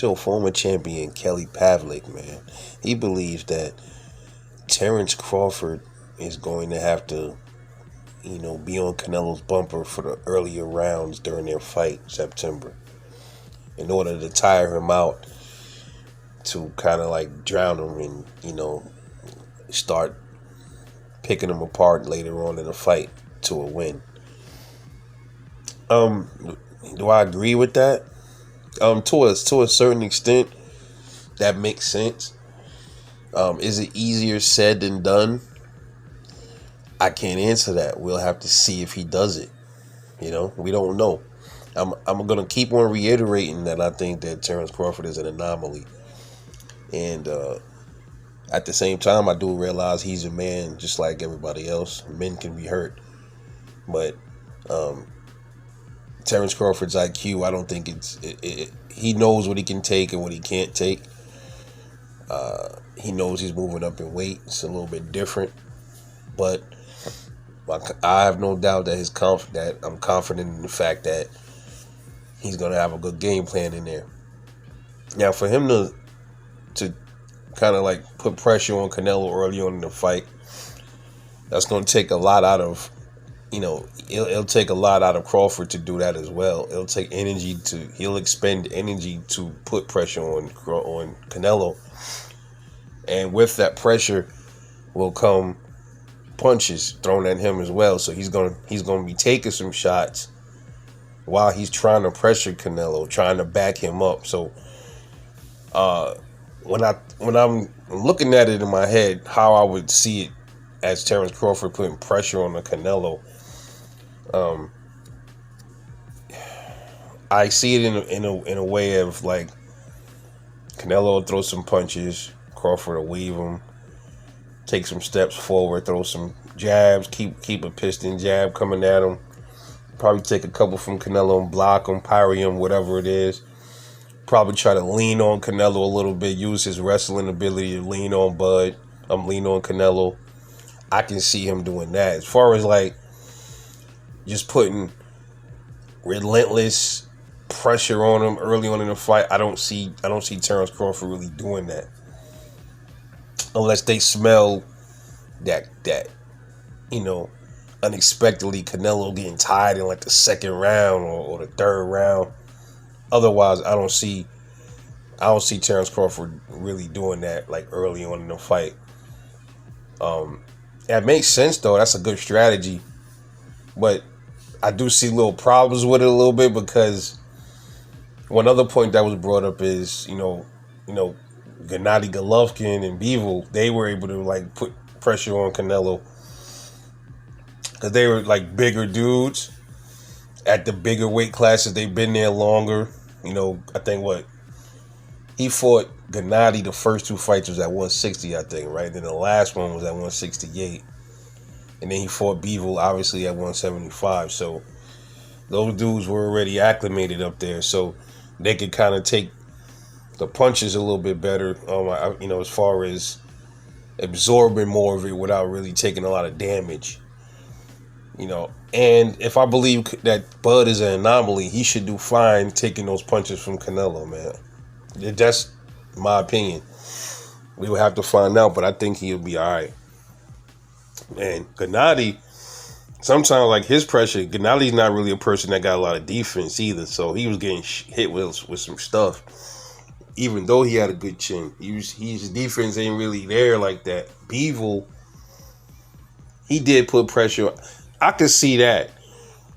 So, former champion Kelly Pavlik, man, he believes that Terence Crawford is going to have to, be on Canelo's bumper for the earlier rounds during their fight September, in order to tire him out, to kind of like drown him and start picking him apart later on in the fight to a win. Do I agree with that? To a certain extent, that makes sense. Is it easier said than done? I can't answer that. We'll have to see if he does it. We don't know. I'm gonna keep on reiterating that I think that Terence Crawford is an anomaly, and at the same time, I do realize he's a man just like everybody else. Men can be hurt, but Terence Crawford's IQ, I don't think he knows what he can take and what he can't take. He knows he's moving up in weight. It's a little bit different, but I have no doubt that I'm confident in the fact that he's gonna have a good game plan in there. Now, for him to kind of like put pressure on Canelo early on in the fight, that's gonna take a lot out of it'll take a lot out of Crawford to do that as well. He'll expend energy to put pressure on Canelo, and with that pressure will come punches thrown at him as well. So he's gonna be taking some shots while he's trying to pressure Canelo, trying to back him up. So when I'm looking at it in my head, how I would see it as Terence Crawford putting pressure on the Canelo, I see it in a way of like Canelo will throw some punches, Crawford will weave them, take some steps forward, throw some jabs, keep a piston jab coming at him, probably take a couple from Canelo and block him, parry him, whatever it is. Probably try to lean on Canelo a little bit, use his wrestling ability to lean on Canelo. I can see him doing that. As far as like just putting relentless pressure on him early on in the fight, I don't see Terence Crawford really doing that, unless they smell that unexpectedly Canelo getting tired in like the second round or the third round. Otherwise, I don't see Terence Crawford really doing that like early on in the fight. That makes sense though. That's a good strategy, but I do see little problems with it a little bit, because one other point that was brought up is Gennady Golovkin and Bivol, they were able to like put pressure on Canelo because they were like bigger dudes at the bigger weight classes. They've been there longer. I think he fought Gennady the first two fights was at 160, I think, right? Then the last one was at 168. And then he fought Bivol, obviously, at 175. So those dudes were already acclimated up there. So they could kind of take the punches a little bit better, as far as absorbing more of it without really taking a lot of damage. And if I believe that Bud is an anomaly, he should do fine taking those punches from Canelo, man. That's my opinion. We will have to find out, but I think he'll be all right. And Gennady, sometimes like his pressure, Gennady's not really a person that got a lot of defense either, so he was getting hit with some stuff. Even though he had a good chin, his defense ain't really there like that. Bivol, he did put pressure. I could see that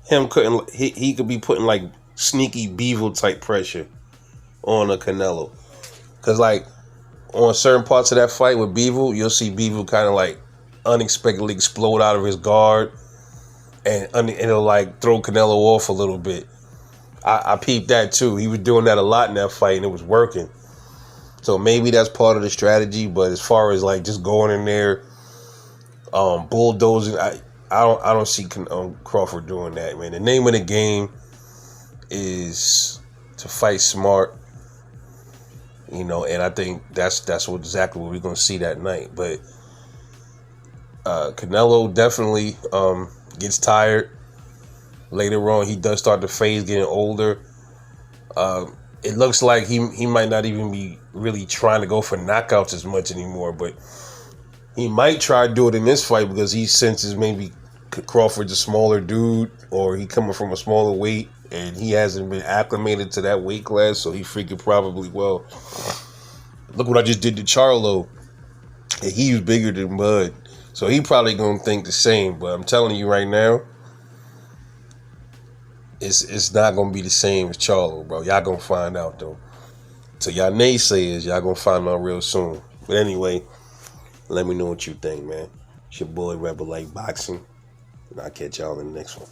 he could be putting like sneaky Bivol type pressure on a Canelo, because like on certain parts of that fight with Bivol, you'll see Bivol kind of like unexpectedly explode out of his guard, and it'll like throw Canelo off a little bit. I peeped that too. He was doing that a lot in that fight, and it was working. So maybe that's part of the strategy. But as far as like just going in there, bulldozing, I don't see Crawford doing that, man. The name of the game is to fight smart, and I think that's exactly what we're gonna see that night. But Canelo definitely gets tired later on. He does start to phase getting older. it looks like he might not even be really trying to go for knockouts as much anymore, but he might try to do it in this fight because he senses maybe Crawford's a smaller dude, or he coming from a smaller weight, and he hasn't been acclimated to that weight class, so he figured probably, well, look what I just did to Charlo, and he was bigger than Bud, so he probably gonna think the same. But I'm telling you right now, it's not gonna be the same as Charlo, bro. Y'all gonna find out though. So y'all naysayers, y'all gonna find out real soon. But anyway, let me know what you think, man. It's your boy Rebel Like Boxing, and I'll catch y'all in the next one.